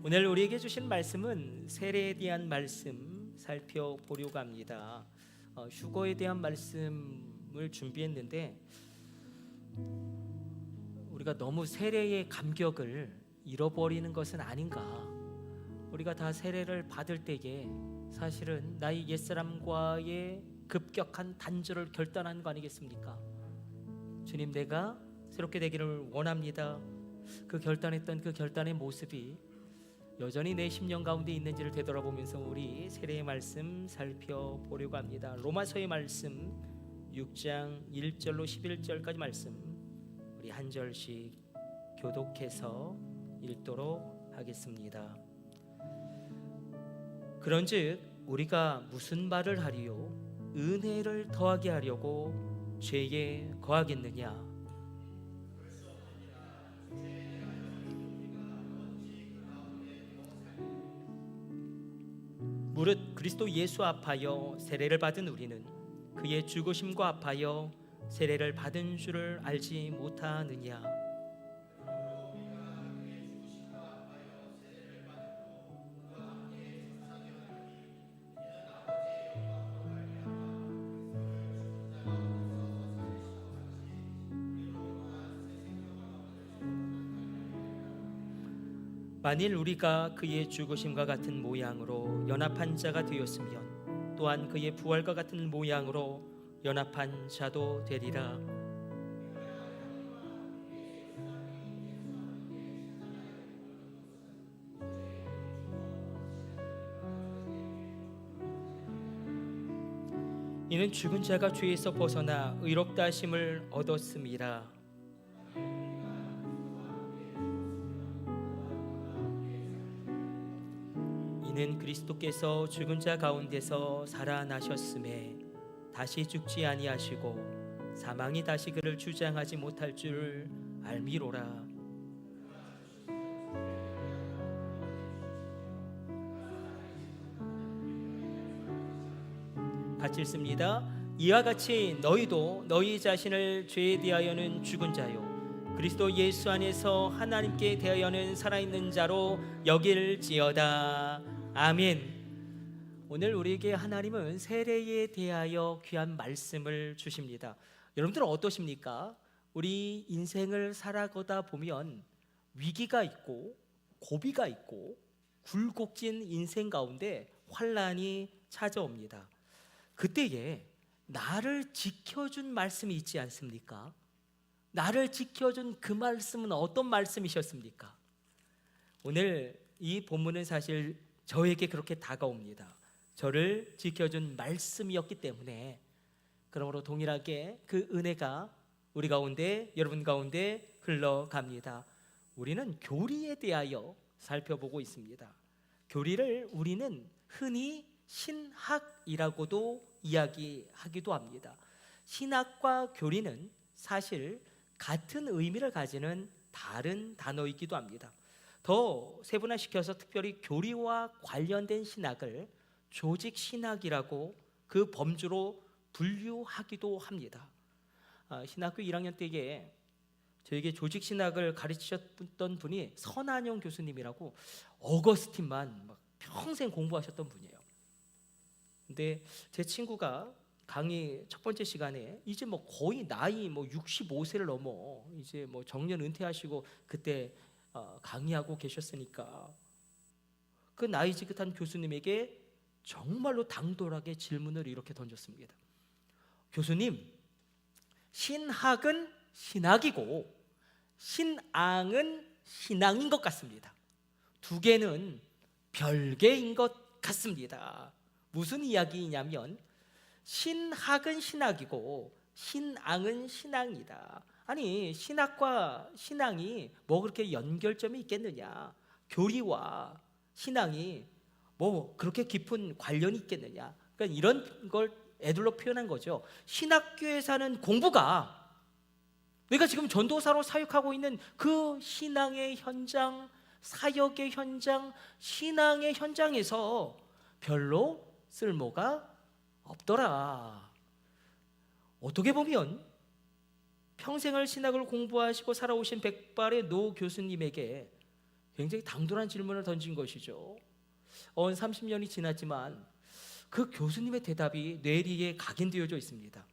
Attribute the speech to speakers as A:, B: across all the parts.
A: 오늘 우리에게 주신 말씀은 세례에 대한 말씀 살펴보려고 합니다. 휴거에 대한 말씀을 준비했는데 우리가 너무 세례의 감격을 잃어버리는 것은 아닌가. 우리가 다 세례를 받을 때에 사실은 나의 옛사람과의 급격한 단절을 결단한 거 아니겠습니까? 주님, 내가 새롭게 되기를 원합니다. 그 결단했던 그 결단의 모습이 여전히 내 심령 가운데 있는지를 되돌아보면서 우리 세례의 말씀 살펴보려고 합니다. 로마서의 말씀 6장 1절로 11절까지 말씀 우리 한 절씩 교독해서 읽도록 하겠습니다. 그런즉 우리가 무슨 말을 하리요? 은혜를 더하게 하려고 죄에 거하겠느냐? 무릇 그리스도 예수 앞하여 세례를 받은 우리는 그의 죽으심과 합하여 세례를 받은 줄을 알지 못하느냐? 만일 우리가 그의 죽으심과 같은 모양으로 연합한 자가 되었으면 또한 그의 부활과 같은 모양으로 연합한 자도 되리라. 이는 죽은 자가 죄에서 벗어나 의롭다 하심을 얻었음이라. 이는 그리스도께서 죽은 자 가운데서 살아나셨음에 다시 죽지 아니하시고 사망이 다시 그를 주장하지 못할 줄 알미로라. 같이 읽습니다. 이와 같이 너희도 너희 자신을 죄에 대하여는 죽은 자요 그리스도 예수 안에서 하나님께 대하여는 살아있는 자로 여길지어다. 아멘. 오늘 우리에게 하나님은 세례에 대하여 귀한 말씀을 주십니다. 여러분들은 어떠십니까? 우리 인생을 살아가다 보면 위기가 있고 고비가 있고 굴곡진 인생 가운데 환난이 찾아옵니다. 그때에 나를 지켜준 말씀이 있지 않습니까? 나를 지켜준 그 말씀은 어떤 말씀이셨습니까? 오늘 이 본문은 사실 저에게 그렇게 다가옵니다. 저를 지켜준 말씀이었기 때문에 그러므로 동일하게 그 은혜가 우리 가운데, 여러분 가운데 흘러갑니다. 우리는 교리에 대하여 살펴보고 있습니다. 교리를 우리는 흔히 신학이라고도 이야기하기도 합니다. 신학과 교리는 사실 같은 의미를 가지는 다른 단어이기도 합니다. 더 세분화시켜서 특별히 교리와 관련된 신학을 조직신학이라고 그 범주로 분류하기도 합니다. 신학교 1학년 때에 저에게 조직신학을 가르치셨던 분이 선한영 교수님이라고 어거스틴만 막 평생 공부하셨던 분이에요. 근데 제 친구가 강의 첫 번째 시간에 이제 뭐 거의 나이 65세를 넘어 이제 뭐 정년 은퇴하시고 그때 강의하고 계셨으니까 그 나이 지긋한 교수님에게 정말로 당돌하게 질문을 이렇게 던졌습니다. 교수님, 신학은 신학이고 신앙은 신앙인 것 같습니다. 두 개는 별개인 것 같습니다. 무슨 이야기냐면 신학은 신학이고 신앙은 신앙이다. 아니, 신학과 신앙이 뭐 그렇게 연결점이 있겠느냐? 교리와 신앙이 뭐 그렇게 깊은 관련이 있겠느냐? 그러니까 이런 걸 애들로 표현한 거죠. 신학교에서 하는 공부가 내가 지금 전도사로 사역하고 있는 그 신앙의 현장, 사역의 현장, 신앙의 현장에서 별로 쓸모가 없더라. 어떻게 보면 평생을 신학을 공부하시고 살아오신 백발의 노 교수님에게 굉장히 당돌한 질문을 던진 것이죠. 언 30년이 지났지만 그 교수님의 대답이 뇌리에 각인되어져 있습니다.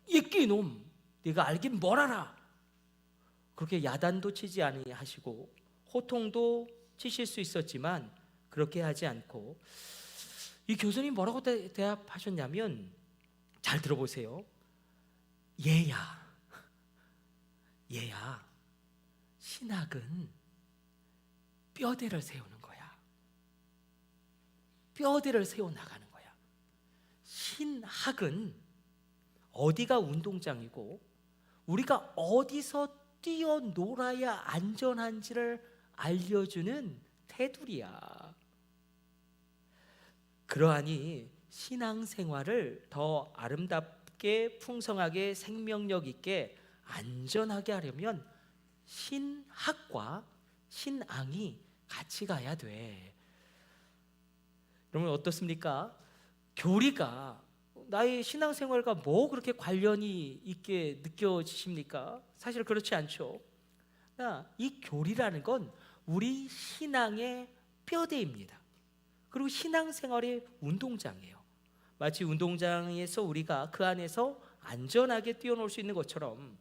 A: 이끼놈, 네가 알긴 뭘 알아. 그렇게 야단도 치지 아니하시고 호통도 치실 수 있었지만 그렇게 하지 않고 이 교수님 뭐라고 대답하셨냐면, 잘 들어보세요. 얘야, 신학은 뼈대를 세우는 거야. 뼈대를 세워나가는 거야. 신학은 어디가 운동장이고 우리가 어디서 뛰어놀아야 안전한지를 알려주는 테두리야. 그러하니 신앙생활을 더 아름답게 풍성하게 생명력 있게 안전하게 하려면 신학과 신앙이 같이 가야 돼. 여러분 어떻습니까? 교리가 나의 신앙생활과 뭐 그렇게 관련이 있게 느껴지십니까? 사실 그렇지 않죠. 이 교리라는 건 우리 신앙의 뼈대입니다. 그리고 신앙생활의 운동장이에요. 마치 운동장에서 우리가 그 안에서 안전하게 뛰어놀 수 있는 것처럼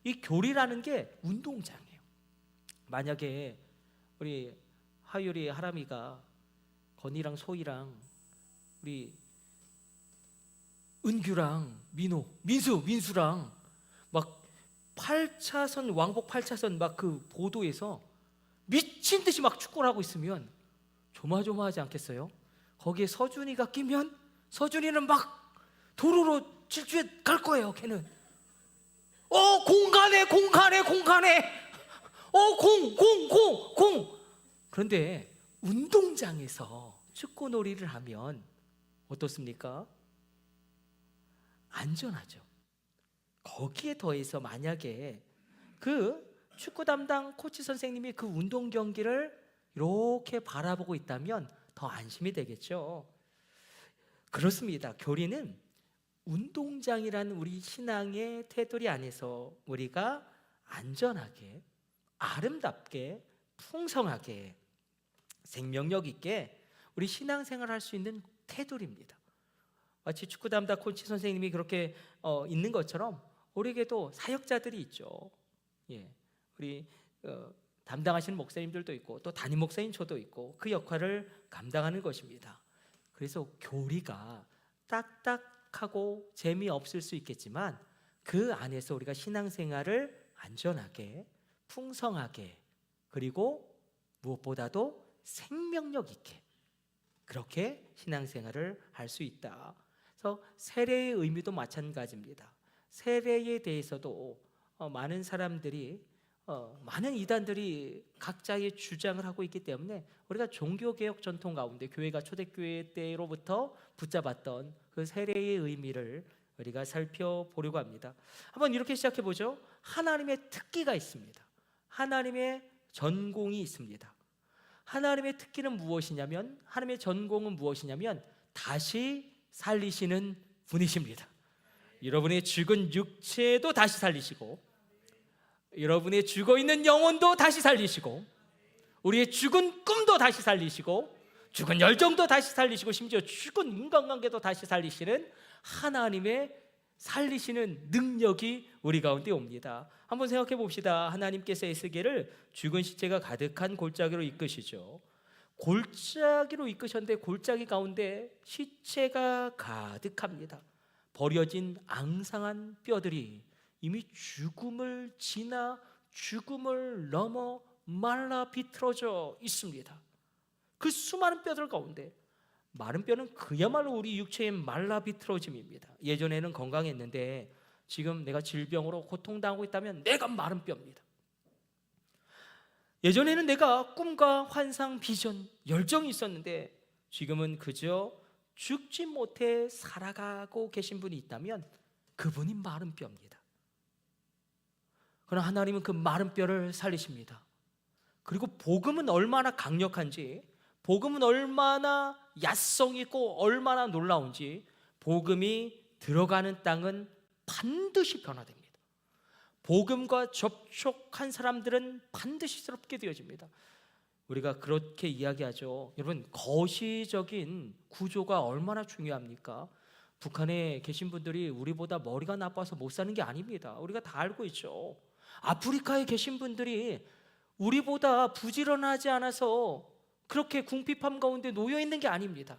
A: 이 교리라는 게 운동장이에요. 만약에 우리 하율이 하람이가 건이랑 소희랑 우리 은규랑 민수랑 막 8차선 왕복 8차선 막 그 보도에서 미친 듯이 막 축구를 하고 있으면 조마조마하지 않겠어요? 거기에 서준이가 끼면 서준이는 막 도로로 질주해 갈 거예요. 걔는 공간에 공. 그런데 운동장에서 축구놀이를 하면 어떻습니까? 안전하죠. 거기에 더해서 만약에 그 축구 담당 코치 선생님이 그 운동 경기를 이렇게 바라보고 있다면 더 안심이 되겠죠. 그렇습니다. 교리는 운동장이라는 우리 신앙의 테두리 안에서 우리가 안전하게, 아름답게, 풍성하게, 생명력 있게 우리 신앙생활을 할 수 있는 테두리입니다. 마치 축구 담당 코치 선생님이 그렇게 있는 것처럼 우리에게도 사역자들이 있죠. 우리 담당하시는 목사님들도 있고 또 담임 목사님 저도 있고 그 역할을 감당하는 것입니다. 그래서 교리가 딱딱하고 재미없을 수 있겠지만 그 안에서 우리가 신앙생활을 안전하게, 풍성하게, 그리고 무엇보다도 생명력 있게 그렇게 신앙생활을 할 수 있다. 그래서 세례의 의미도 마찬가지입니다. 세례에 대해서도 많은 사람들이 많은 이단들이 각자의 주장을 하고 있기 때문에 우리가 종교개혁 전통 가운데 교회가 초대교회 때로부터 붙잡았던 그 세례의 의미를 우리가 살펴보려고 합니다. 한번 이렇게 시작해 보죠. 하나님의 특기가 있습니다. 하나님의 전공이 있습니다. 하나님의 특기는 무엇이냐면, 하나님의 전공은 무엇이냐면 다시 살리시는 분이십니다. 여러분의 죽은 육체도 다시 살리시고 여러분의 죽어있는 영혼도 다시 살리시고 우리의 죽은 꿈도 다시 살리시고 죽은 열정도 다시 살리시고 심지어 죽은 인간관계도 다시 살리시는 하나님의 살리시는 능력이 우리 가운데 옵니다. 한번 생각해 봅시다. 하나님께서 에스겔을 죽은 시체가 가득한 골짜기로 이끄시죠. 골짜기로 이끄셨는데 골짜기 가운데 시체가 가득합니다. 버려진 앙상한 뼈들이 이미 죽음을 지나 죽음을 넘어 말라 비틀어져 있습니다. 그 수많은 뼈들 가운데 마른 뼈는 그야말로 우리 육체의 말라 비틀어짐입니다. 예전에는 건강했는데 지금 내가 질병으로 고통당하고 있다면 내가 마른 뼈입니다. 예전에는 내가 꿈과 환상, 비전, 열정이 있었는데 지금은 그저 죽지 못해 살아가고 계신 분이 있다면 그분이 마른 뼈입니다. 그러나 하나님은 그 마른 뼈를 살리십니다. 그리고 복음은 얼마나 강력한지, 복음은 얼마나 야성 있고 얼마나 놀라운지, 복음이 들어가는 땅은 반드시 변화됩니다. 복음과 접촉한 사람들은 반드시 새롭게 되어집니다. 우리가 그렇게 이야기하죠. 여러분, 거시적인 구조가 얼마나 중요합니까? 북한에 계신 분들이 우리보다 머리가 나빠서 못 사는 게 아닙니다. 우리가 다 알고 있죠. 아프리카에 계신 분들이 우리보다 부지런하지 않아서 그렇게 궁핍함 가운데 놓여 있는 게 아닙니다.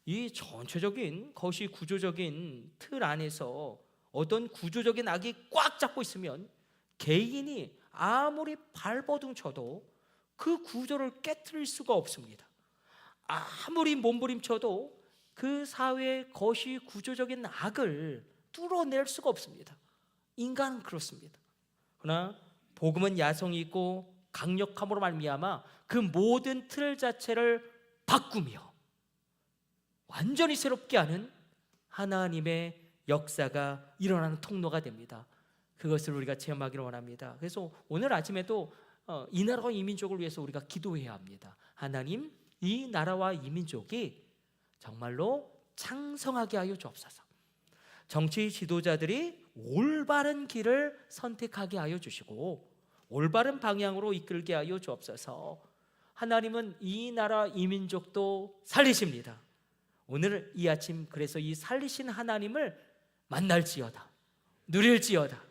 A: 이 전체적인 거시 구조적인 틀 안에서 어떤 구조적인 악이 꽉 잡고 있으면 개인이 아무리 발버둥 쳐도 그 구조를 깨트릴 수가 없습니다. 아무리 몸부림쳐도 그 사회의 거시 구조적인 악을 뚫어낼 수가 없습니다. 인간은 그렇습니다. 그러나 복음은 야성이 있고 강력함으로 말미암아 그 모든 틀 자체를 바꾸며 완전히 새롭게 하는 하나님의 역사가 일어나는 통로가 됩니다. 그것을 우리가 체험하기를 원합니다. 그래서 오늘 아침에도 이 나라와 이 민족을 위해서 우리가 기도해야 합니다. 하나님, 이 나라와 이 민족이 정말로 창성하게 하여 주옵소서. 정치 지도자들이 올바른 길을 선택하게 하여 주시고 올바른 방향으로 이끌게 하여 주옵소서. 하나님은 이 나라 이 민족도 살리십니다. 오늘 이 아침 그래서 이 살리신 하나님을 만날지어다, 누릴지어다.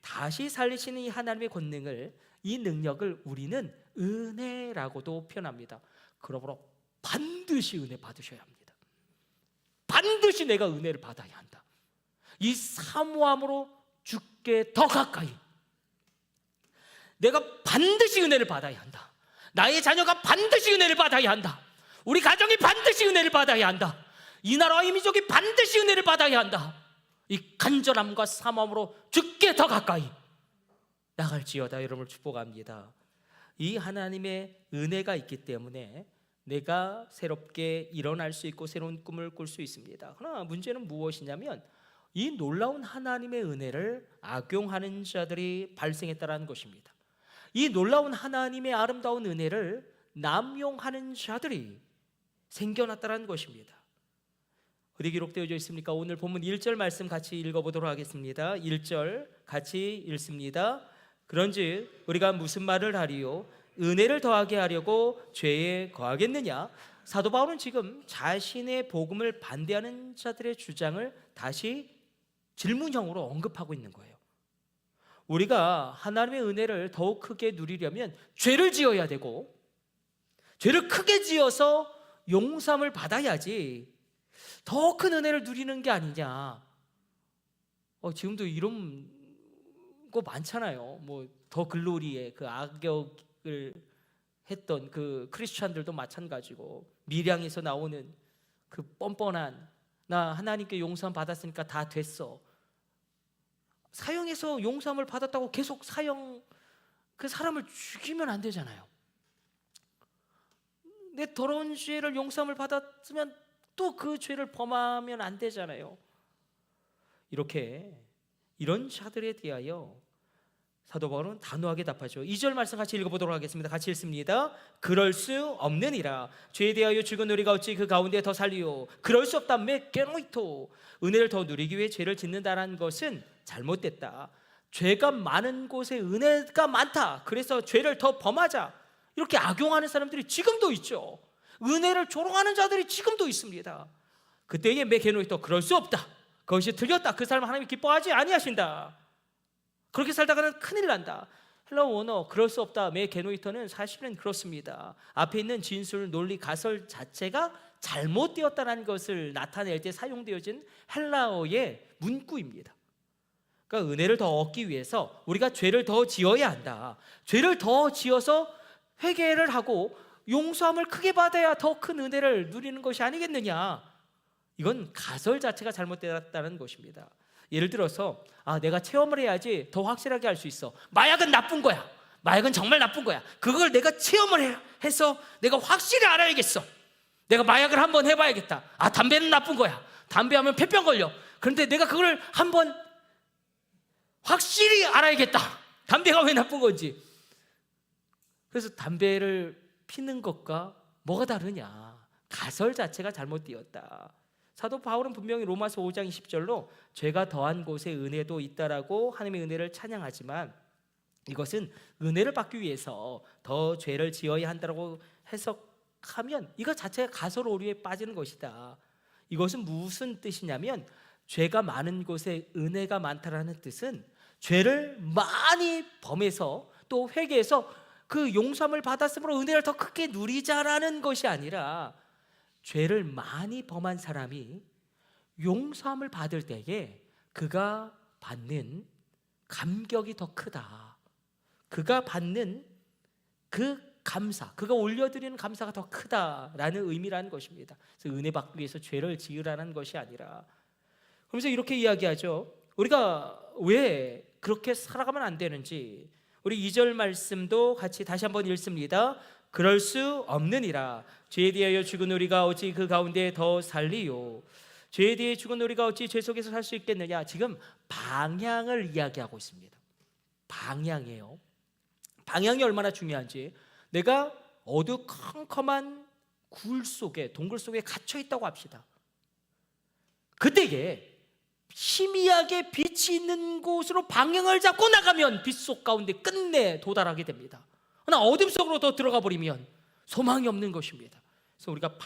A: 다시 살리시는 이 하나님의 권능을, 이 능력을 우리는 은혜라고도 표현합니다. 그러므로 반드시 은혜 받으셔야 합니다. 반드시 내가 은혜를 받아야 한다. 이 사모함으로 주께 더 가까이 내가 반드시 은혜를 받아야 한다. 나의 자녀가 반드시 은혜를 받아야 한다. 우리 가정이 반드시 은혜를 받아야 한다. 이 나라와 이 민족이 반드시 은혜를 받아야 한다. 이 간절함과 사모함으로 주께 더 가까이 나갈지어다. 여러분을 축복합니다. 이 하나님의 은혜가 있기 때문에 내가 새롭게 일어날 수 있고 새로운 꿈을 꿀 수 있습니다. 그러나 문제는 무엇이냐면 이 놀라운 하나님의 은혜를 악용하는 자들이 발생했다는 것입니다. 이 놀라운 하나님의 아름다운 은혜를 남용하는 자들이 생겨났다는 것입니다. 어디 기록되어져 있습니까? 오늘 본문 1절 말씀 같이 읽어보도록 하겠습니다. 1절 같이 읽습니다. 그런즉 우리가 무슨 말을 하리요? 은혜를 더하게 하려고 죄에 거하겠느냐? 사도 바울은 지금 자신의 복음을 반대하는 자들의 주장을 다시 질문형으로 언급하고 있는 거예요. 우리가 하나님의 은혜를 더욱 크게 누리려면 죄를 지어야 되고 죄를 크게 지어서 용서함을 받아야지 더 큰 은혜를 누리는 게 아니냐. 지금도 이런 거 많잖아요. 뭐 더 글로리에 그 악역을 했던 그 크리스찬들도 마찬가지고 밀양에서 나오는 그 뻔뻔한 나 하나님께 용서함 받았으니까 다 됐어. 사형에서 용서함을 받았다고 계속 사형 그 사람을 죽이면 안 되잖아요. 내 더러운 죄를 용서함을 받았으면 또 그 죄를 범하면 안 되잖아요. 이런 자들에 대하여 사도 바울은 단호하게 답하죠. 2절 말씀 같이 읽어보도록 하겠습니다. 같이 읽습니다. 그럴 수 없느니라. 죄에 대하여 죽은 우리가 어찌 그 가운데 더 살리요? 그럴 수 없다. 메케노이토. 은혜를 더 누리기 위해 죄를 짓는다는 것은 잘못됐다. 죄가 많은 곳에 은혜가 많다. 그래서 죄를 더 범하자. 이렇게 악용하는 사람들이 지금도 있죠. 은혜를 조롱하는 자들이 지금도 있습니다. 그때에 메케노이토. 그럴 수 없다. 그것이 틀렸다. 그 사람 하나님이 기뻐하지 아니하신다. 그렇게 살다가는 큰일 난다. 헬라어 원어 그럴 수 없다. 메케노이토는 사실은 그렇습니다. 앞에 있는 진술, 논리, 가설 자체가 잘못되었다는 것을 나타낼 때 사용되어진 헬라어의 문구입니다. 그러니까 은혜를 더 얻기 위해서 우리가 죄를 더 지어야 한다. 죄를 더 지어서 회개를 하고 용서함을 크게 받아야 더 큰 은혜를 누리는 것이 아니겠느냐. 이건 가설 자체가 잘못되었다는 것입니다. 예를 들어서 내가 체험을 해야지 더 확실하게 알 수 있어. 마약은 나쁜 거야. 마약은 정말 나쁜 거야. 그걸 내가 체험을 해서 내가 확실히 알아야겠어. 내가 마약을 한번 해봐야겠다. 담배는 나쁜 거야. 담배하면 폐병 걸려. 그런데 내가 그걸 한번 확실히 알아야겠다. 담배가 왜 나쁜 건지. 그래서 담배를 피는 것과 뭐가 다르냐. 가설 자체가 잘못되었다. 사도 바울은 분명히 로마서 5장 20절로 죄가 더한 곳에 은혜도 있다라고 하나님의 은혜를 찬양하지만 이것은 은혜를 받기 위해서 더 죄를 지어야 한다고 해석하면 이것 자체가 가소로리에 빠지는 것이다. 이것은 무슨 뜻이냐면 죄가 많은 곳에 은혜가 많다라는 뜻은 죄를 많이 범해서 또 회개해서 그 용서함을 받았으므로 은혜를 더 크게 누리자라는 것이 아니라 죄를 많이 범한 사람이 용서함을 받을 때에 그가 받는 감격이 더 크다. 그가 받는 그 감사, 그가 올려드리는 감사가 더 크다라는 의미라는 것입니다. 그래서 은혜 받기 위해서 죄를 지으라는 것이 아니라, 그러면서 이렇게 이야기하죠. 우리가 왜 그렇게 살아가면 안 되는지 우리 2절 말씀도 같이 다시 한번 읽습니다. 그럴 수 없느니라. 죄에 대하여 죽은 우리가 어찌 그 가운데 더 살리요. 죄에 대해 죽은 우리가 어찌 죄 속에서 살 수 있겠느냐. 지금 방향을 이야기하고 있습니다. 방향이에요. 방향이 얼마나 중요한지. 내가 어두컴컴한 굴 속에, 동굴 속에 갇혀 있다고 합시다. 그때에 희미하게 빛이 있는 곳으로 방향을 잡고 나가면 빛 속 가운데 끝내 도달하게 됩니다. 그러나 어둠 속으로 더 들어가 버리면 소망이 없는 것입니다. 그래서 우리가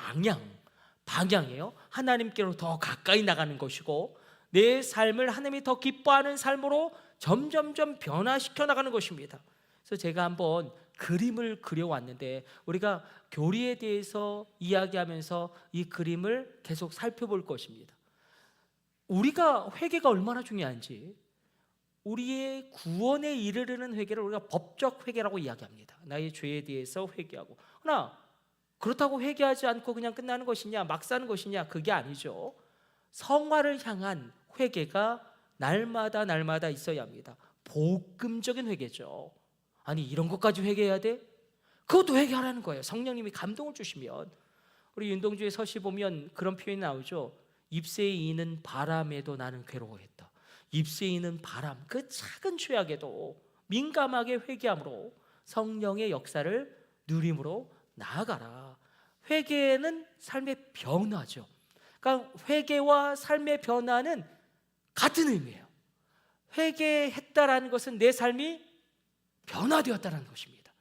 A: 방향이에요. 하나님께로 더 가까이 나가는 것이고 내 삶을 하나님이 더 기뻐하는 삶으로 점점점 변화시켜 나가는 것입니다. 그래서 제가 한번 그림을 그려왔는데 우리가 교리에 대해서 이야기하면서 이 그림을 계속 살펴볼 것입니다. 우리가 회개가 얼마나 중요한지, 우리의 구원에 이르르는 회개를 우리가 법적 회개라고 이야기합니다. 나의 죄에 대해서 회개하고. 그러나 그렇다고 회개하지 않고 그냥 끝나는 것이냐, 막 사는 것이냐, 그게 아니죠. 성화를 향한 회개가 날마다 있어야 합니다. 복음적인 회개죠. 아니, 이런 것까지 회개해야 돼? 그것도 회개하라는 거예요. 성령님이 감동을 주시면. 우리 윤동주의 서시 보면 그런 표현이 나오죠. 잎새에 이는 바람에도 나는 괴로워했다. 잎새에 이는 바람, 그 작은 죄악에도 민감하게 회개함으로 성령의 역사를 누림으로 나아가라. 회개는 삶의 변화죠. 그러니까 회개와 삶의 변화는 같은 의미예요. 회개했다라는 것은 내 삶이 변화되었다는 것입니다.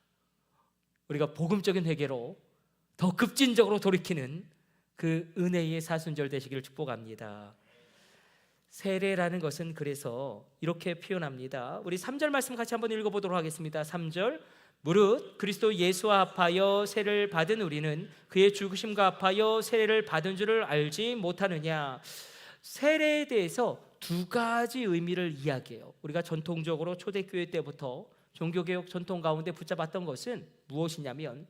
A: 우리가 복음적인 회개로 더 급진적으로 돌이키는 그 은혜의 사순절 되시기를 축복합니다. 세례라는 것은 그래서 이렇게 표현합니다. 우리 3절 말씀 같이 한번 읽어보도록 하겠습니다. 3절, 무릇 그리스도 예수와 합하여 세례를 받은 우리는 그의 죽으심과 합하여 세례를 받은 줄을 알지 못하느냐. 세례에 대해서 두 가지 의미를 이야기해요. 우리가 전통적으로 초대교회 때부터 종교개혁 전통 가운데 붙잡았던 것은 무엇이냐면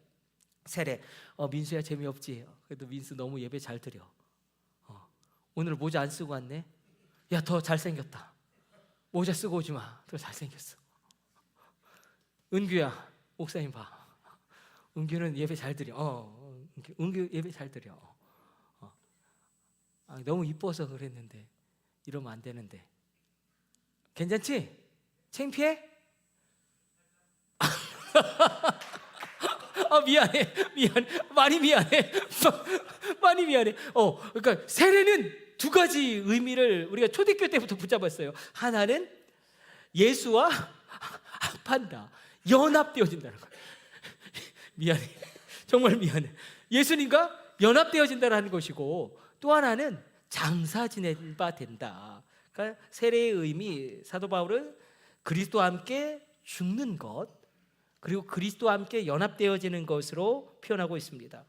A: 세례. 민수야 재미없지? 그래도 민수 너무 예배 잘 드려. 오늘 모자 안 쓰고 왔네? 야, 더 잘생겼다. 모자 쓰고 오지 마. 더 잘생겼어. 은규야, 목사님 봐. 은규는 예배 잘 드려. 은규 예배 잘 드려. 너무 이뻐서 그랬는데 이러면 안 되는데. 괜찮지? 창피해? 미안해. 많이 미안해. 그러니까 세례는 두 가지 의미를 우리가 초대교회 때부터 붙잡았어요. 하나는 예수와 합한다, 연합되어진다는 거예요. 미안해, 정말 미안해. 예수님과 연합되어진다는 것이고, 또 하나는 장사 지낸 바 된다. 그러니까 세례의 의미, 사도 바울은 그리스도와 함께 죽는 것, 그리고 그리스도와 함께 연합되어지는 것으로 표현하고 있습니다.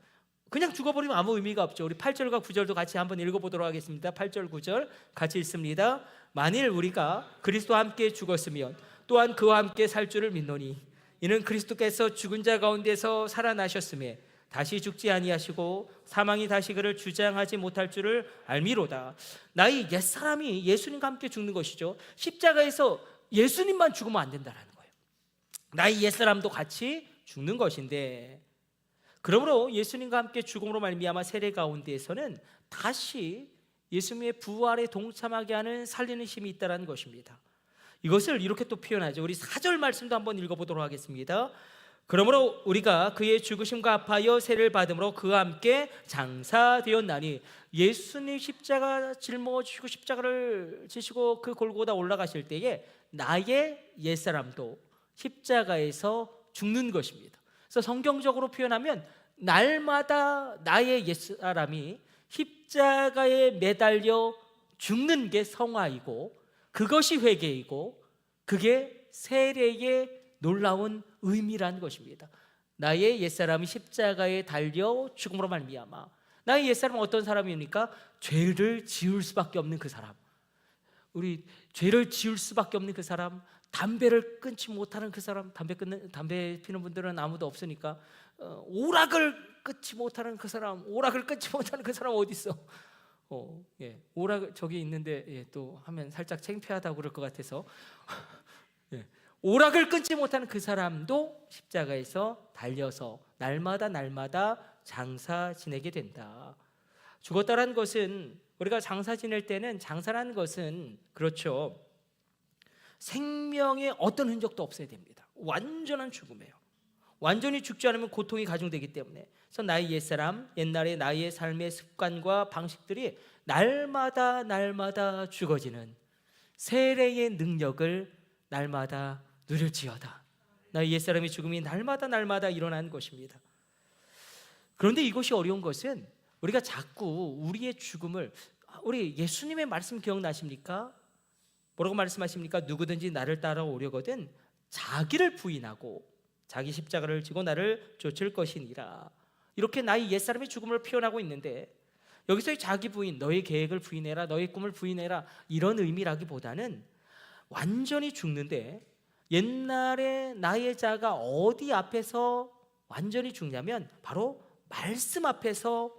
A: 그냥 죽어버리면 아무 의미가 없죠. 우리 8절과 9절도 같이 한번 읽어보도록 하겠습니다. 8절 9절 같이 읽습니다. 만일 우리가 그리스도와 함께 죽었으면 또한 그와 함께 살 줄을 믿노니 이는 그리스도께서 죽은 자 가운데서 살아나셨음에 다시 죽지 아니하시고 사망이 다시 그를 주장하지 못할 줄을 알미로다. 나의 옛사람이 예수님과 함께 죽는 것이죠. 십자가에서 예수님만 죽으면 안 된다는 거예요. 나의 옛사람도 같이 죽는 것인데, 그러므로 예수님과 함께 죽음으로 말미암아 세례 가운데에서는 다시 예수님의 부활에 동참하게 하는 살리는 힘이 있다는 것입니다. 이것을 이렇게 또 표현하죠. 우리 4절 말씀도 한번 읽어보도록 하겠습니다. 그러므로 우리가 그의 죽으심과 합하여 세례를 받음으로 그와 함께 장사되었나니, 예수님 십자가 짊어지시고 십자가를 지시고 그 골고다 올라가실 때에 나의 옛사람도 십자가에서 죽는 것입니다. 그래서 성경적으로 표현하면 날마다 나의 옛사람이 십자가에 매달려 죽는 게 성화이고, 그것이 회개이고, 그게 세례의 놀라운 의미라는 것입니다. 나의 옛사람이 십자가에 달려 죽음으로 말미암아. 나의 옛사람은 어떤 사람입니까? 죄를 지을 수밖에 없는 그 사람. 우리 죄를 지을 수밖에 없는 그 사람, 담배를 끊지 못하는 그 사람. 담배 피는 분들은 아무도 없으니까 오락을 끊지 못하는 그 사람, 오락을 끊지 못하는 그 사람 어디 있어? 오락 저기 있는데 또 하면 살짝 창피하다고 그럴 것 같아서 오락을 끊지 못하는 그 사람도 십자가에서 달려서 날마다 장사 지내게 된다. 죽었다라는 것은, 우리가 장사 지낼 때는, 장사라는 것은 그렇죠, 생명의 어떤 흔적도 없어야 됩니다. 완전한 죽음이에요. 완전히 죽지 않으면 고통이 가중되기 때문에. 그래서 나의 옛사람, 옛날의 나의 삶의 습관과 방식들이 날마다 죽어지는 세례의 능력을 날마다 누릴지어다. 나의 옛사람의 죽음이 날마다 일어나는 것입니다. 그런데 이것이 어려운 것은, 우리가 자꾸 우리의 죽음을, 우리 예수님의 말씀 기억나십니까? 뭐라고 말씀하십니까? 누구든지 나를 따라오려거든 자기를 부인하고 자기 십자가를 지고 나를 쫓을 것이니라. 이렇게 나의 옛사람의 죽음을 표현하고 있는데, 여기서의 자기 부인, 너의 계획을 부인해라, 너의 꿈을 부인해라, 이런 의미라기보다는 완전히 죽는데, 옛날에 나의 자가 어디 앞에서 완전히 죽냐면 바로 말씀 앞에서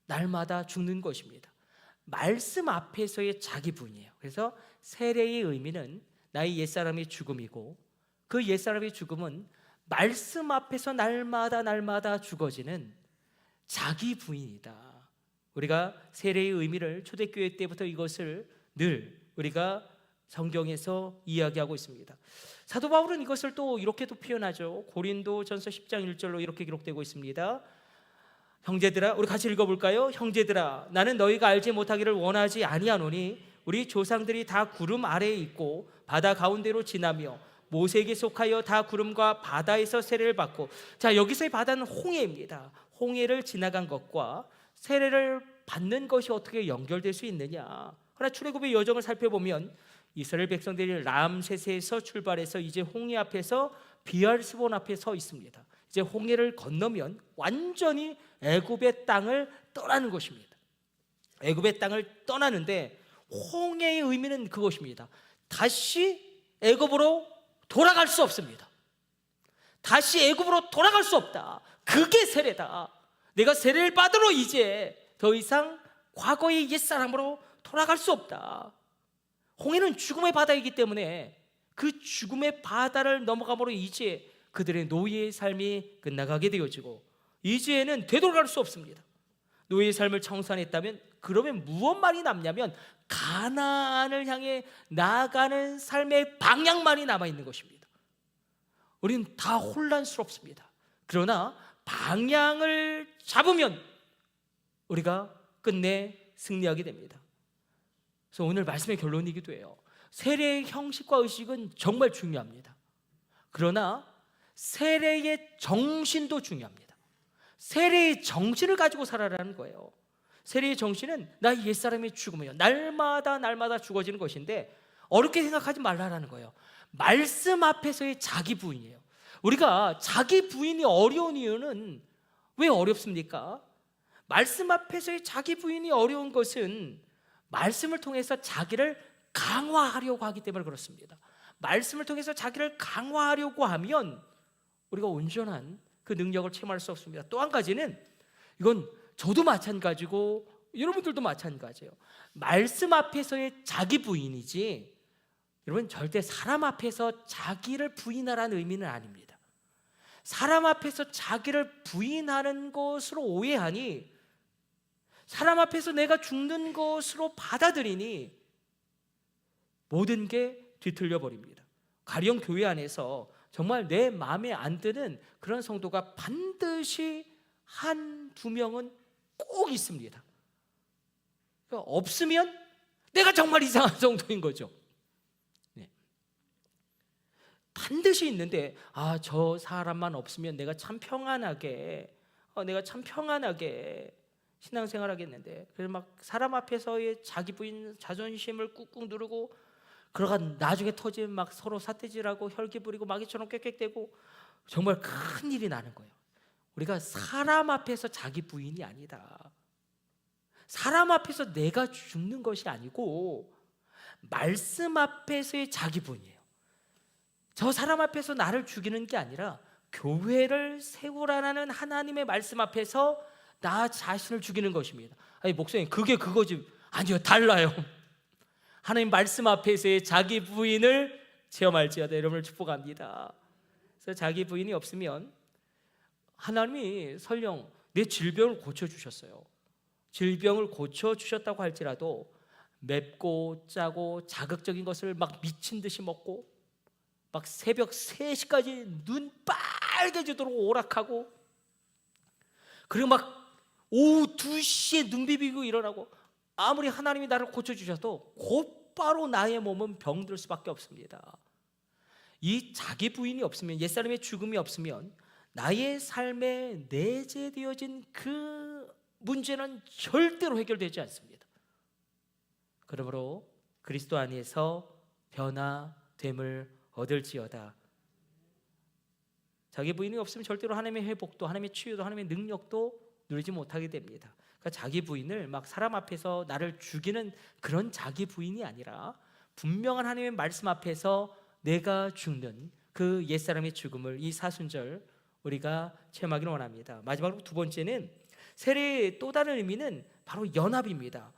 A: 날마다 죽는 것입니다. 말씀 앞에서의 자기 부인이에요. 그래서 세례의 의미는 나의 옛사람의 죽음이고, 그 옛사람의 죽음은 말씀 앞에서 날마다 죽어지는 자기 부인이다. 우리가 세례의 의미를 초대교회 때부터 이것을 늘 우리가 성경에서 이야기하고 있습니다. 사도 바울은 이것을 또 이렇게도 표현하죠. 고린도전서 10장 1절로 이렇게 기록되고 있습니다. 형제들아, 우리 같이 읽어볼까요? 형제들아, 나는 너희가 알지 못하기를 원하지 아니하노니 우리 조상들이 다 구름 아래에 있고 바다 가운데로 지나며 모세에게 속하여 다 구름과 바다에서 세례를 받고. 자, 여기서의 바다는 홍해입니다. 홍해를 지나간 것과 세례를 받는 것이 어떻게 연결될 수 있느냐? 그러나 출애굽의 여정을 살펴보면 이스라엘 백성들이 람세스에서 출발해서 이제 홍해 앞에서 비알스본 앞에 서 있습니다. 이제 홍해를 건너면 완전히 애굽의 땅을 떠나는 것입니다. 애굽의 땅을 떠나는데, 홍해의 의미는 그것입니다. 다시 애굽으로 돌아갈 수 없습니다. 다시 애굽으로 돌아갈 수 없다. 그게 세례다. 내가 세례를 받으러 이제 더 이상 과거의 옛사람으로 돌아갈 수 없다. 홍해는 죽음의 바다이기 때문에 그 죽음의 바다를 넘어감으로 이제 그들의 노예의 삶이 끝나가게 되어지고, 이제는 되돌아갈 수 없습니다. 노예의 삶을 청산했다면 그러면 무엇만이 남냐면 가나안을 향해 나아가는 삶의 방향만이 남아있는 것입니다. 우리는 다 혼란스럽습니다. 그러나 방향을 잡으면 우리가 끝내 승리하게 됩니다. 그래서 오늘 말씀의 결론이기도 해요. 세례의 형식과 의식은 정말 중요합니다. 그러나 세례의 정신도 중요합니다. 세례의 정신을 가지고 살아라는 거예요. 세례의 정신은 나의 옛사람의 죽음이에요. 날마다 죽어지는 것인데 어렵게 생각하지 말라라는 거예요. 말씀 앞에서의 자기 부인이에요. 우리가 자기 부인이 어려운 이유는 왜 어렵습니까? 말씀 앞에서의 자기 부인이 어려운 것은 말씀을 통해서 자기를 강화하려고 하기 때문에 그렇습니다. 말씀을 통해서 자기를 강화하려고 하면 우리가 온전한 그 능력을 체험할 수 없습니다. 또 한 가지는, 이건 저도 마찬가지고 여러분들도 마찬가지예요. 말씀 앞에서의 자기 부인이지, 여러분 절대 사람 앞에서 자기를 부인하라는 의미는 아닙니다. 사람 앞에서 자기를 부인하는 것으로 오해하니, 사람 앞에서 내가 죽는 것으로 받아들이니 모든 게 뒤틀려 버립니다. 가령 교회 안에서 정말 내 마음에 안 드는 그런 성도가 반드시 한두 명은 꼭 있습니다. 그러니까 없으면 내가 정말 이상한 성도인 거죠. 네. 반드시 있는데, 저 사람만 없으면 내가 참 평안하게 신앙생활 하겠는데, 그래서 막 사람 앞에서의 자기 부인 자존심을 꾹꾹 누르고, 그러가 나중에 터지면 막 서로 삿대질하고 혈기 부리고 마귀처럼 꽥꽥대고 정말 큰 일이 나는 거예요. 우리가 사람 앞에서 자기 부인이 아니다, 사람 앞에서 내가 죽는 것이 아니고 말씀 앞에서의 자기 부인이에요. 저 사람 앞에서 나를 죽이는 게 아니라 교회를 세우라는 하나님의 말씀 앞에서 나 자신을 죽이는 것입니다. 아니 목사님, 그게 그거지. 아니요, 달라요. 하나님 말씀 앞에서의 자기 부인을 체험할지어다. 여러분을 축복합니다. 그래서 자기 부인이 없으면 하나님이 설령 내 질병을 고쳐주셨어요. 질병을 고쳐주셨다고 할지라도 맵고 짜고 자극적인 것을 막 미친 듯이 먹고, 막 새벽 3시까지 눈 빨개지도록 오락하고, 그리고 막 오후 2시에 눈 비비고 일어나고, 아무리 하나님이 나를 고쳐주셔도 곧바로 나의 몸은 병들 수밖에 없습니다. 이 자기 부인이 없으면, 옛사람의 죽음이 없으면 나의 삶에 내재되어진 그 문제는 절대로 해결되지 않습니다. 그러므로 그리스도 안에서 변화됨을 얻을지어다. 자기 부인이 없으면 절대로 하나님의 회복도, 하나님의 치유도, 하나님의 능력도 누리지 못하게 됩니다. 그러니까 자기 부인을 막 사람 앞에서 나를 죽이는 그런 자기 부인이 아니라 분명한 하나님의 말씀 앞에서 내가 죽는 그 옛사람의 죽음을, 이 사순절 우리가 체험하기를 원합니다. 마지막으로 두 번째는, 세례의 또 다른 의미는 바로 연합입니다.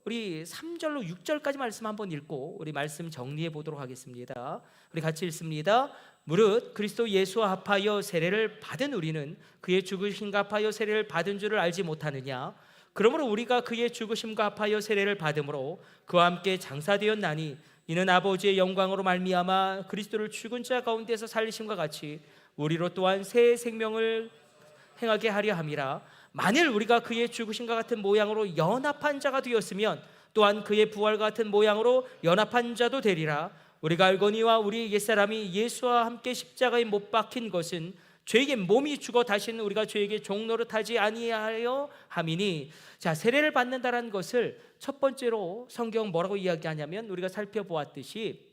A: 우리 3절로 6절까지 말씀 한번 읽고 우리 말씀 정리해 보도록 하겠습니다. 우리 같이 읽습니다. 무릇 그리스도 예수와 합하여 세례를 받은 우리는 그의 죽으심과 합하여 세례를 받은 줄을 알지 못하느냐? 그러므로 우리가 그의 죽으심과 합하여 세례를 받음으로 그와 함께 장사되었나니, 이는 아버지의 영광으로 말미암아 그리스도를 죽은 자 가운데서 살리심과 같이 우리로 또한 새 생명을 행하게 하려 함이라. 만일 우리가 그의 죽으심과 같은 모양으로 연합한 자가 되었으면 또한 그의 부활과 같은 모양으로 연합한 자도 되리라. 우리가 알거니와 우리 옛사람이 예수와 함께 십자가에 못 박힌 것은 죄에게 몸이 죽어 다시는 우리가 죄에게 종노릇하지 아니하여 함이니. 자, 세례를 받는다는 것을 첫 번째로 성경 뭐라고 이야기하냐면, 우리가 살펴보았듯이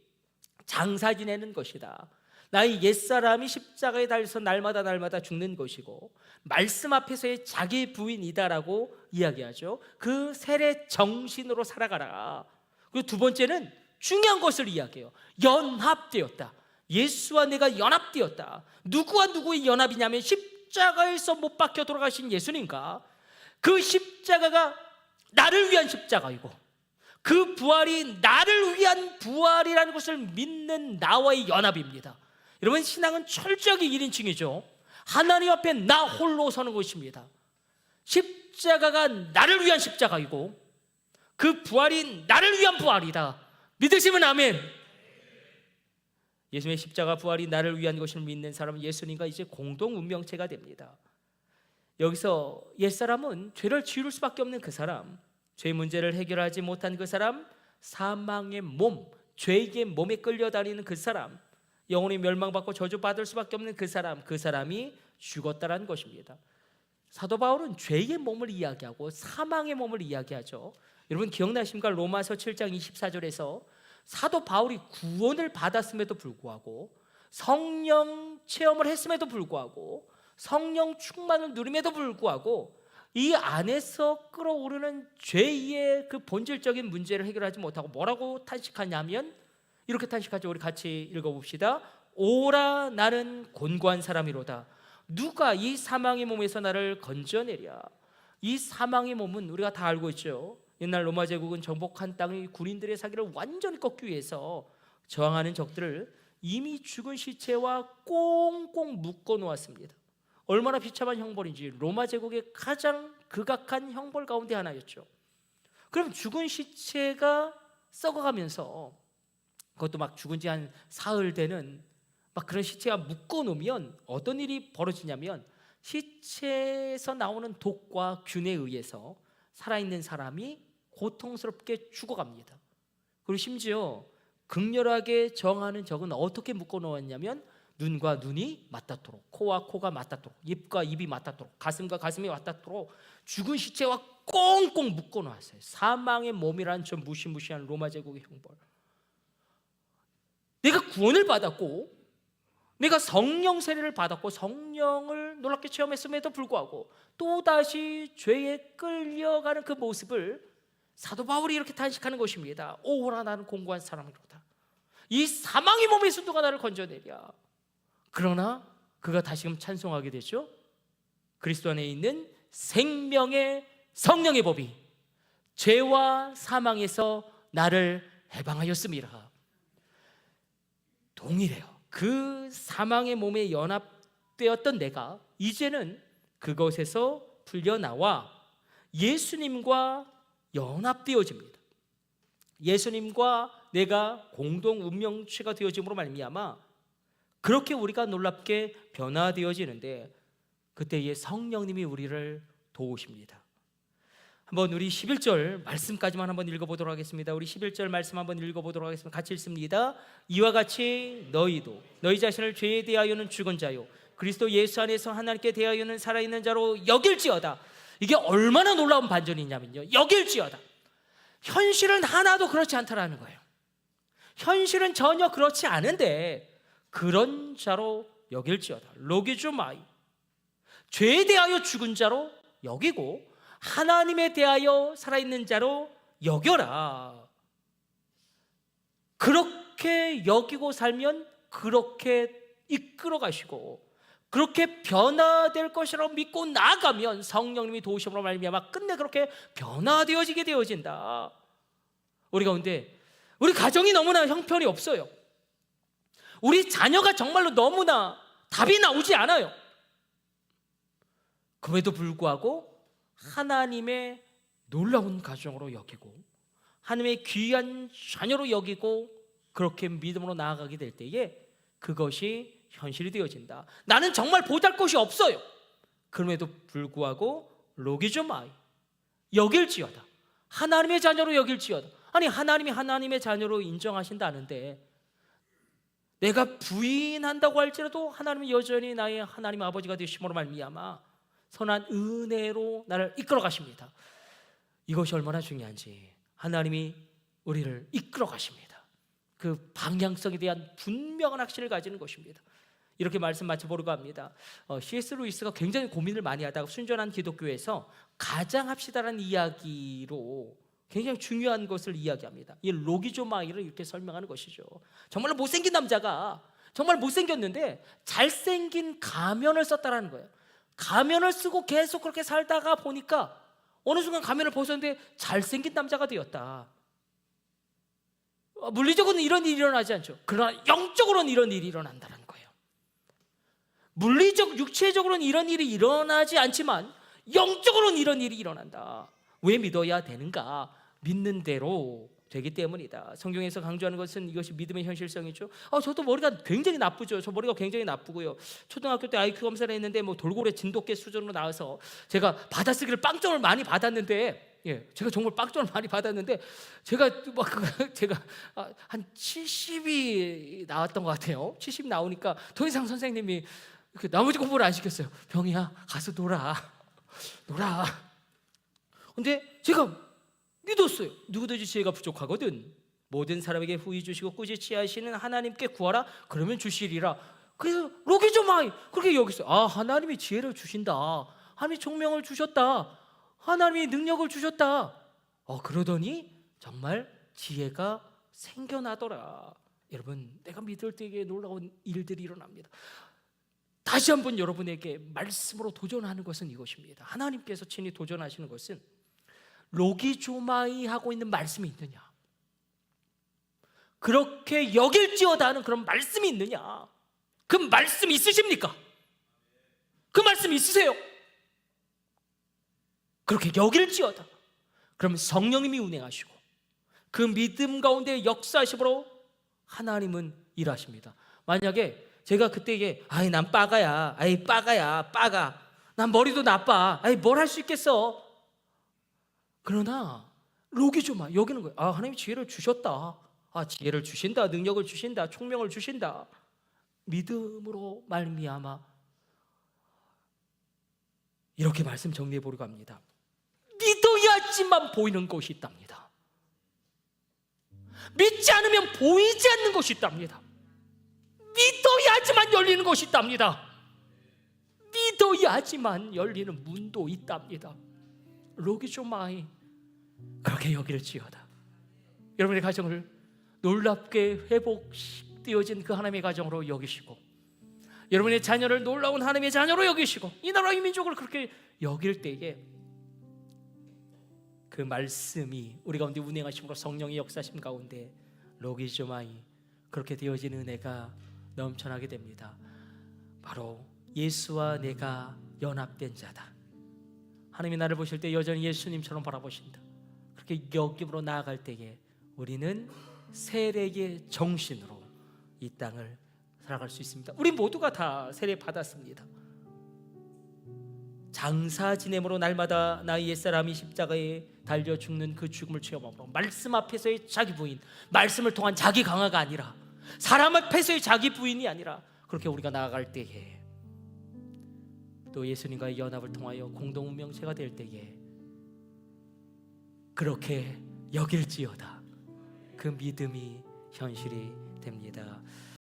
A: 장사 지내는 것이다. 나의 옛사람이 십자가에 달려서 날마다 죽는 것이고, 말씀 앞에서의 자기 부인이다라고 이야기하죠. 그 세례 정신으로 살아가라. 그리고 두 번째는 중요한 것을 이야기해요. 연합되었다. 예수와 내가 연합되었다. 누구와 누구의 연합이냐면, 십자가에서 못 박혀 돌아가신 예수님과 그 십자가가 나를 위한 십자가이고, 그 부활이 나를 위한 부활이라는 것을 믿는 나와의 연합입니다. 여러분, 신앙은 철저하게 1인칭이죠. 하나님 앞에 나 홀로 서는 것입니다. 십자가가 나를 위한 십자가이고 그 부활이 나를 위한 부활이다. 믿으시면 아멘. 예수님의 십자가 부활이 나를 위한 것을 믿는 사람은 예수님과 이제 공동 운명체가 됩니다. 여기서 옛사람은 죄를 지을 수밖에 없는 그 사람, 죄의 문제를 해결하지 못한 그 사람, 사망의 몸, 죄의 몸에 끌려다니는 그 사람, 영혼이 멸망받고 저주받을 수밖에 없는 그 사람, 그 사람이 죽었다라는 것입니다. 사도 바울은 죄의 몸을 이야기하고 사망의 몸을 이야기하죠. 여러분 기억나십니까? 로마서 7장 24절에서 사도 바울이 구원을 받았음에도 불구하고, 성령 체험을 했음에도 불구하고, 성령 충만을 누림에도 불구하고 이 안에서 끌어오르는 죄의 그 본질적인 문제를 해결하지 못하고 뭐라고 탄식하냐면, 이렇게 탄식하죠. 우리 같이 읽어봅시다. 오라 나는 곤고한 사람이로다. 누가 이 사망의 몸에서 나를 건져내랴. 이 사망의 몸은 우리가 다 알고 있죠. 옛날 로마 제국은 정복한 땅의 군인들의 사기를 완전히 꺾기 위해서 저항하는 적들을 이미 죽은 시체와 꽁꽁 묶어 놓았습니다. 얼마나 비참한 형벌인지, 로마 제국의 가장 극악한 형벌 가운데 하나였죠. 그럼 죽은 시체가 썩어가면서, 그것도 막 죽은 지 한 사흘 되는 막 그런 시체가 묶어 놓으면 어떤 일이 벌어지냐면, 시체에서 나오는 독과 균에 의해서 살아있는 사람이 고통스럽게 죽어갑니다. 그리고 심지어 극렬하게 정하는 적은 어떻게 묶어놓았냐면 눈과 눈이 맞닿도록, 코와 코가 맞닿도록, 입과 입이 맞닿도록, 가슴과 가슴이 맞닿도록 죽은 시체와 꽁꽁 묶어놓았어요. 사망의 몸이란 저 무시무시한 로마 제국의 형벌. 내가 구원을 받았고 내가 성령 세례를 받았고 성령을 놀랍게 체험했음에도 불구하고 또다시 죄에 끌려가는 그 모습을 사도 바울이 이렇게 탄식하는 것입니다. 오호라 나는 공고한 사람이로다. 이 사망의 몸에서 누가 나를 건져내랴. 그러나 그가 다시금 찬송하게 되죠. 그리스도 안에 있는 생명의 성령의 법이 죄와 사망에서 나를 해방하였습니다. 동일해요. 그 사망의 몸에 연합되었던 내가 이제는 그것에서 풀려나와 예수님과 연합되어집니다. 예수님과 내가 공동 운명체가 되어짐으로 말미암아 그렇게 우리가 놀랍게 변화되어지는데 그때에 성령님이 우리를 도우십니다. 한번 우리 11절 말씀까지만 한번 읽어보도록 하겠습니다. 우리 11절 말씀 한번 읽어보도록 하겠습니다. 같이 읽습니다. 이와 같이 너희도 너희 자신을 죄에 대하여는 죽은 자요 그리스도 예수 안에서 하나님께 대하여는 살아있는 자로 여길지어다. 이게 얼마나 놀라운 반전이냐면요, 여길지어다. 현실은 하나도 그렇지 않다라는 거예요. 현실은 전혀 그렇지 않은데 그런 자로 여길지어다. 로기주마이, 죄에 대하여 죽은 자로 여기고 하나님에 대하여 살아있는 자로 여겨라. 그렇게 여기고 살면 그렇게 이끌어 가시고 그렇게 변화될 것이라고 믿고 나아가면 성령님이 도우심으로 말미암아 끝내 그렇게 변화되어지게 되어진다. 우리 가운데 우리 가정이 너무나 형편이 없어요. 우리 자녀가 정말로 너무나 답이 나오지 않아요. 그럼에도 불구하고 하나님의 놀라운 가정으로 여기고 하나님의 귀한 자녀로 여기고 그렇게 믿음으로 나아가게 될 때에 그것이 현실이 되어진다. 나는 정말 보잘것이 없어요. 그럼에도 불구하고 로기조마이, 여길지어다. 하나님의 자녀로 여길지어다. 아니 하나님이 하나님의 자녀로 인정하신다는데 내가 부인한다고 할지라도 하나님은 여전히 나의 하나님 아버지가 되심으로 말미암아 선한 은혜로 나를 이끌어 가십니다. 이것이 얼마나 중요한지 하나님이 우리를 이끌어 가십니다. 그 방향성에 대한 분명한 확신을 가지는 것입니다. 이렇게 말씀 마쳐보려고 합니다. C.S. 루이스가 굉장히 고민을 많이 하다가 순전한 기독교에서 가장합시다라는 이야기로 굉장히 중요한 것을 이야기합니다. 이 로기조마이를 이렇게 설명하는 것이죠. 정말로 못생긴 남자가 정말 못생겼는데 잘생긴 가면을 썼다라는 거예요. 가면을 쓰고 계속 그렇게 살다가 보니까 어느 순간 가면을 벗었는데 잘생긴 남자가 되었다. 물리적으로는 이런 일이 일어나지 않죠. 그러나 영적으로는 이런 일이 일어난다는 거예요. 물리적, 육체적으로는 이런 일이 일어나지 않지만 영적으로는 이런 일이 일어난다. 왜 믿어야 되는가? 믿는 대로 되기 때문이다. 성경에서 강조하는 것은 이것이 믿음의 현실성이죠. 저도 머리가 굉장히 나쁘죠. 저 머리가 굉장히 나쁘고요. 초등학교 때 IQ 검사를 했는데 뭐 돌고래 진돗개 수준으로 나와서 제가 받아쓰기를 빵점을 많이 받았는데, 제가 정말 빵점을 많이 받았는데 제가 한 70이 나왔던 것 같아요. 70 나오니까 더 이상 선생님이 나머지 공부를 안 시켰어요. 병이야, 가서 놀아. 근데 제가 믿었어요. 누구든지 지혜가 부족하거든 모든 사람에게 후히 주시고 꾸짖지 하시는 하나님께 구하라 그러면 주시리라. 그래서 로기조마이 그렇게 여기서 하나님이 지혜를 주신다. 하나님이 총명을 주셨다. 하나님이 능력을 주셨다. 그러더니 정말 지혜가 생겨나더라. 여러분, 내가 믿을 때에 놀라운 일들이 일어납니다. 다시 한번 여러분에게 말씀으로 도전하는 것은 이것입니다. 하나님께서 친히 도전하시는 것은 로기조마이 하고 있는 말씀이 있느냐, 그렇게 여길지어다 하는 그런 말씀이 있느냐. 그 말씀 있으십니까? 그 말씀 있으세요? 그렇게 여길지어다. 그럼 성령님이 운행하시고 그 믿음 가운데 역사하심으로 하나님은 일하십니다. 만약에 제가 그때에 난 빠가야, 빠가, 난 머리도 나빠, 뭘 할 수 있겠어. 그러나 로기조마 여기는 거예요. 하나님이 지혜를 주셨다. 지혜를 주신다, 능력을 주신다, 총명을 주신다. 믿음으로 말미암아 이렇게 말씀 정리해 보려고 합니다. 믿어야지만 보이는 것이 있답니다. 믿지 않으면 보이지 않는 것이 있답니다. 믿어야지만 열리는 것이 있답니다. 믿어야지만 열리는 문도 있답니다. 로기조마이 그렇게 여길지어다. 여러분의 가정을 놀랍게 회복되어진 그 하나님의 가정으로 여기시고, 여러분의 자녀를 놀라운 하나님의 자녀로 여기시고, 이 나라 이 민족을 그렇게 여길 때에 그 말씀이 우리 가운데 운행하심으로 성령의 역사심 가운데 로기조마이 그렇게 되어진 은혜가 넘쳐나게 됩니다. 바로 예수와 내가 연합된 자다. 하나님이 나를 보실 때 여전히 예수님처럼 바라보신다. 그렇게 여김으로 나아갈 때에 우리는 세례의 정신으로 이 땅을 살아갈 수 있습니다. 우리 모두가 다 세례 받았습니다. 장사 지냄으로 날마다 나의 옛사람이 십자가에 달려 죽는 그 죽음을 체험함으로 말씀 앞에서의 자기 부인, 말씀을 통한 자기 강화가 아니라 사람 앞에서의 자기 부인이 아니라 그렇게 우리가 나아갈 때에 또 예수님과의 연합을 통하여 공동 운명체가 될 때에 그렇게 여길지어다. 그 믿음이 현실이 됩니다.